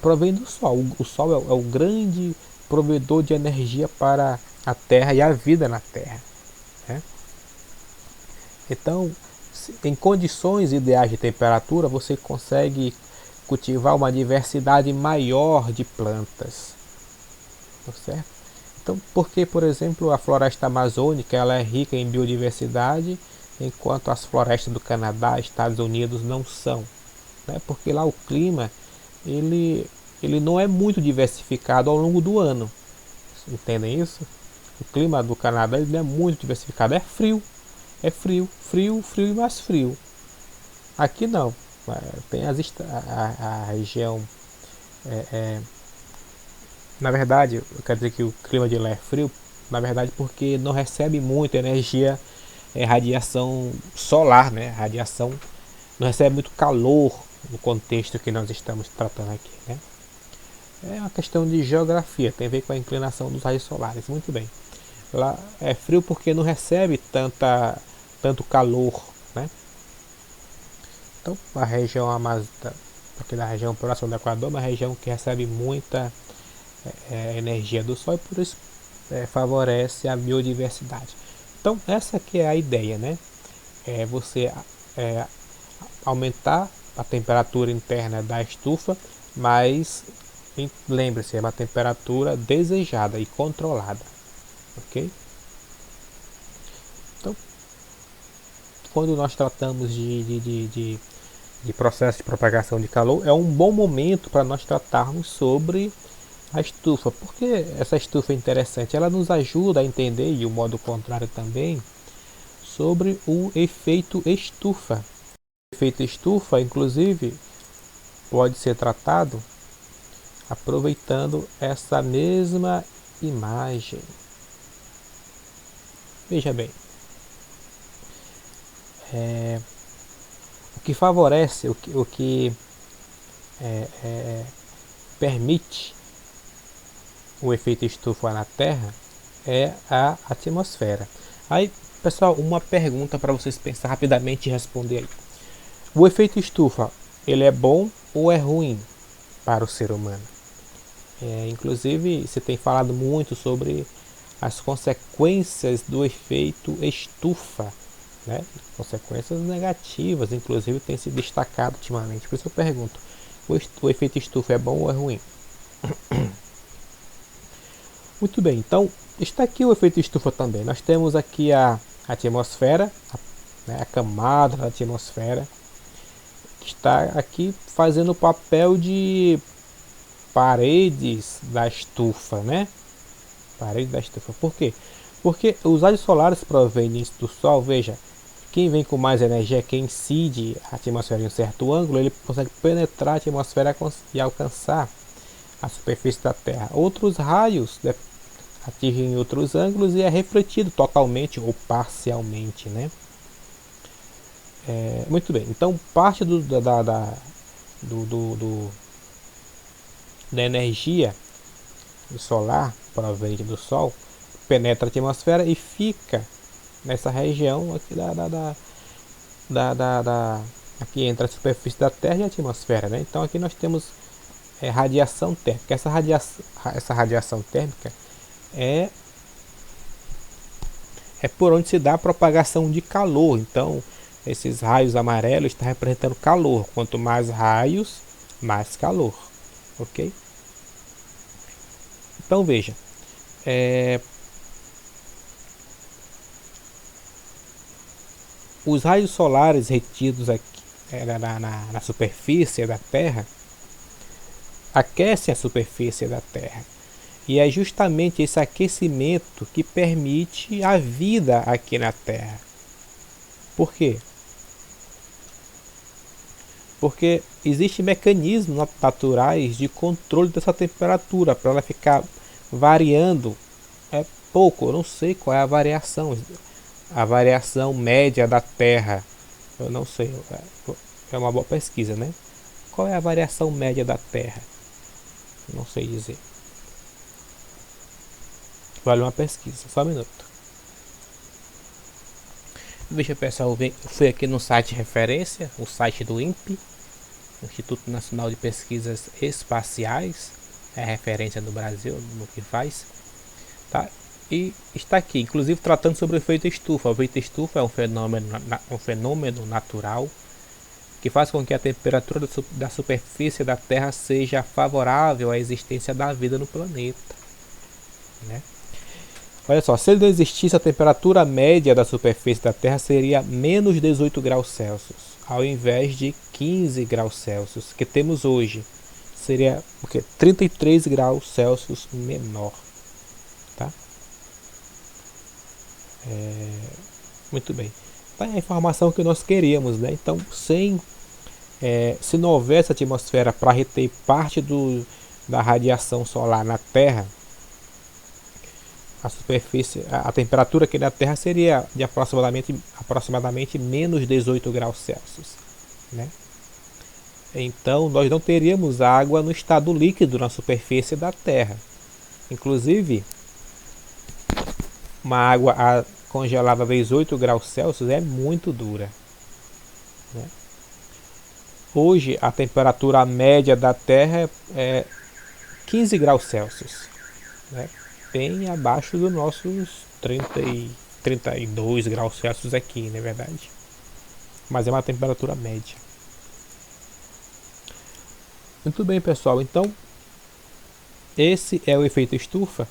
provém do Sol. O Sol é o grande provedor de energia para a Terra e a vida na Terra. Né? Então, em condições ideais de temperatura, você consegue cultivar uma diversidade maior de plantas. Tá certo? Então, porque, por exemplo, a floresta amazônica ela é rica em biodiversidade, enquanto as florestas do Canadá, Estados Unidos não são. Né? Porque lá o clima ele não é muito diversificado ao longo do ano. Entendem isso? O clima do Canadá ele não é muito diversificado, é frio. É frio, frio, frio e mais frio. Aqui não. Tem a região. Na verdade, eu quero dizer que o clima de lá é frio, na verdade, porque não recebe muita energia, radiação solar, né? Radiação não recebe muito calor no contexto que nós estamos tratando aqui, né? É uma questão de geografia, tem a ver com a inclinação dos raios solares. Muito bem. Lá é frio porque não recebe tanto calor, né? Então, a região amazônica, porque na região próxima do Equador, é uma região que recebe muita energia do Sol e por isso favorece a biodiversidade. Então, essa que é a ideia, né? É você aumentar a temperatura interna da estufa, mas lembre-se, é uma temperatura desejada e controlada, ok? Então, quando nós tratamos de processo de propagação de calor, é um bom momento para nós tratarmos sobre A estufa. Por que essa estufa é interessante? Ela nos ajuda a entender, e o modo contrário também, sobre o efeito estufa. O efeito estufa, inclusive, pode ser tratado aproveitando essa mesma imagem. Veja bem, o que favorece, o que permite o efeito estufa na Terra é a atmosfera. Aí, pessoal, uma pergunta para vocês pensar rapidamente e responder aí. O efeito estufa, ele é bom ou é ruim para o ser humano? Inclusive, você tem falado muito sobre as consequências do efeito estufa, né? Consequências negativas, inclusive, tem se destacado ultimamente. Por isso eu pergunto, o efeito estufa é bom ou é ruim? Muito bem, então está aqui o efeito estufa também. Nós temos aqui a atmosfera, a camada da atmosfera, que está aqui fazendo o papel de paredes da estufa, né? Parede da estufa. Por quê? Porque os raios solares provenientes do Sol, veja, quem vem com mais energia, quem incide a atmosfera em um certo ângulo, ele consegue penetrar a atmosfera e alcançar a superfície da Terra. Outros raios atingem outros ângulos e é refletido totalmente ou parcialmente, né? Muito bem, então parte da energia solar proveniente do Sol penetra a atmosfera e fica nessa região aqui aqui entre a superfície da Terra e a atmosfera, né? Então aqui nós temos radiação térmica. Essa radiação térmica é por onde se dá a propagação de calor. Então esses raios amarelos estão representando calor. Quanto mais raios, mais calor, ok? Então veja, os raios solares retidos aqui na superfície da Terra aquecem a superfície da Terra. E é justamente esse aquecimento que permite a vida aqui na Terra. Por quê? Porque existem mecanismos naturais de controle dessa temperatura, para ela ficar variando pouco. Eu não sei qual é a variação média da Terra. Eu não sei, é uma boa pesquisa, né? Qual é a variação média da Terra? Eu não sei dizer. Vale uma pesquisa, só um minuto. Veja, pessoal, eu fui aqui no site de referência, o site do INPE, Instituto Nacional de Pesquisas Espaciais, é referência no Brasil no que faz, tá? E está aqui, inclusive tratando sobre o efeito estufa. O efeito estufa é um fenômeno natural que faz com que a temperatura da superfície da Terra seja favorável à existência da vida no planeta, né? Olha só, se ele não existisse, a temperatura média da superfície da Terra seria menos 18 graus Celsius, ao invés de 15 graus Celsius que temos hoje. Seria o quê? 33 graus Celsius menor. Tá? Muito bem. Tá a informação que nós queríamos, né? Então, se não houvesse atmosfera para reter parte da radiação solar na Terra, a superfície, a temperatura aqui na Terra seria de aproximadamente menos 18 graus Celsius, né? Então nós não teríamos água no estado líquido na superfície da Terra. Inclusive, uma água congelada a 18 graus Celsius é muito dura, né? Hoje a temperatura média da Terra é 15 graus Celsius, né? Bem abaixo dos nossos 32 graus Celsius aqui, na verdade. Mas é uma temperatura média. Muito bem, pessoal. Então, esse é o efeito estufa.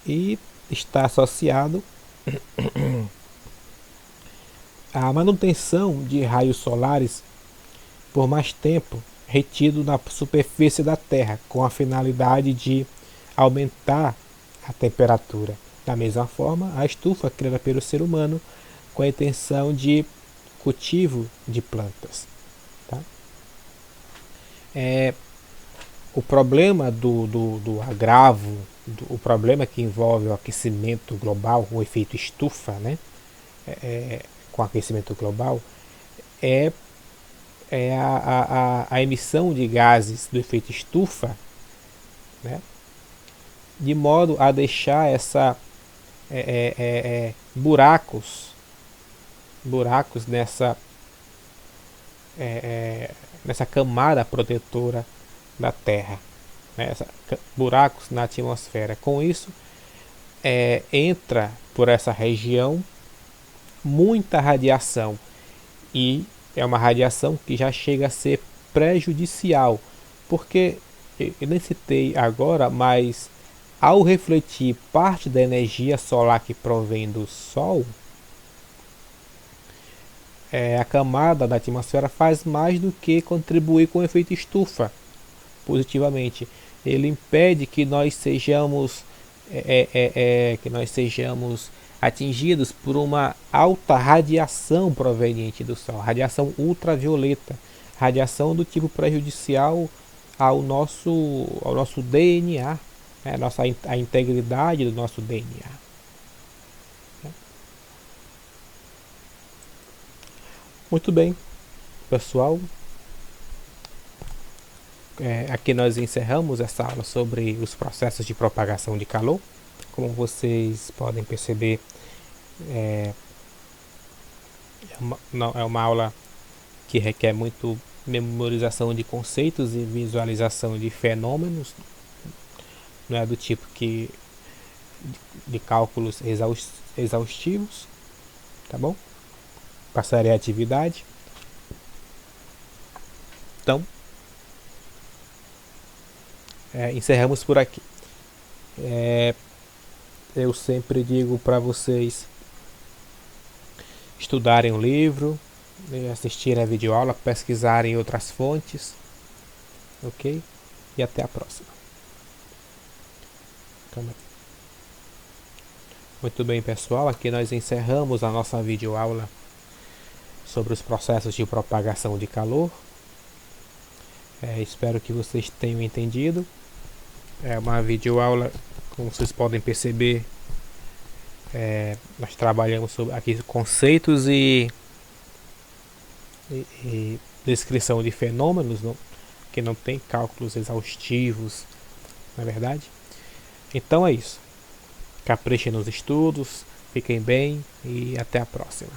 E está associado à manutenção de raios solares por mais tempo, retido na superfície da Terra, com a finalidade de aumentar a temperatura. Da mesma forma, a estufa criada pelo ser humano com a intenção de cultivo de plantas. Tá? O problema do agravo, o problema que envolve o aquecimento global, o efeito estufa, né? Com aquecimento global, é a emissão de gases do efeito estufa, né? De modo a deixar buracos nessa camada protetora da Terra, né? Buracos na atmosfera. Com isso, entra por essa região muita radiação, e é uma radiação que já chega a ser prejudicial, porque eu nem citei agora, mas ao refletir parte da energia solar que provém do Sol, a camada da atmosfera faz mais do que contribuir com o efeito estufa positivamente. Ele impede que nós sejamos atingidos por uma alta radiação proveniente do Sol, radiação ultravioleta, radiação do tipo prejudicial ao nosso DNA, né, a integridade do nosso DNA. Muito bem, pessoal. Aqui nós encerramos essa aula sobre os processos de propagação de calor. Como vocês podem perceber, é uma aula que requer muito memorização de conceitos e visualização de fenômenos. Não é do tipo de cálculos exaustivos, tá bom? Passarei a atividade. Então, encerramos por aqui. Eu sempre digo para vocês estudarem o livro, assistirem a videoaula, pesquisarem outras fontes, ok? E até a próxima. Muito bem, pessoal, aqui nós encerramos a nossa videoaula sobre os processos de propagação de calor. Espero que vocês tenham entendido. É uma videoaula, como vocês podem perceber, nós trabalhamos sobre aqui conceitos e descrição de fenômenos, que não tem cálculos exaustivos, na verdade. Então é isso. Caprichem nos estudos, fiquem bem e até a próxima.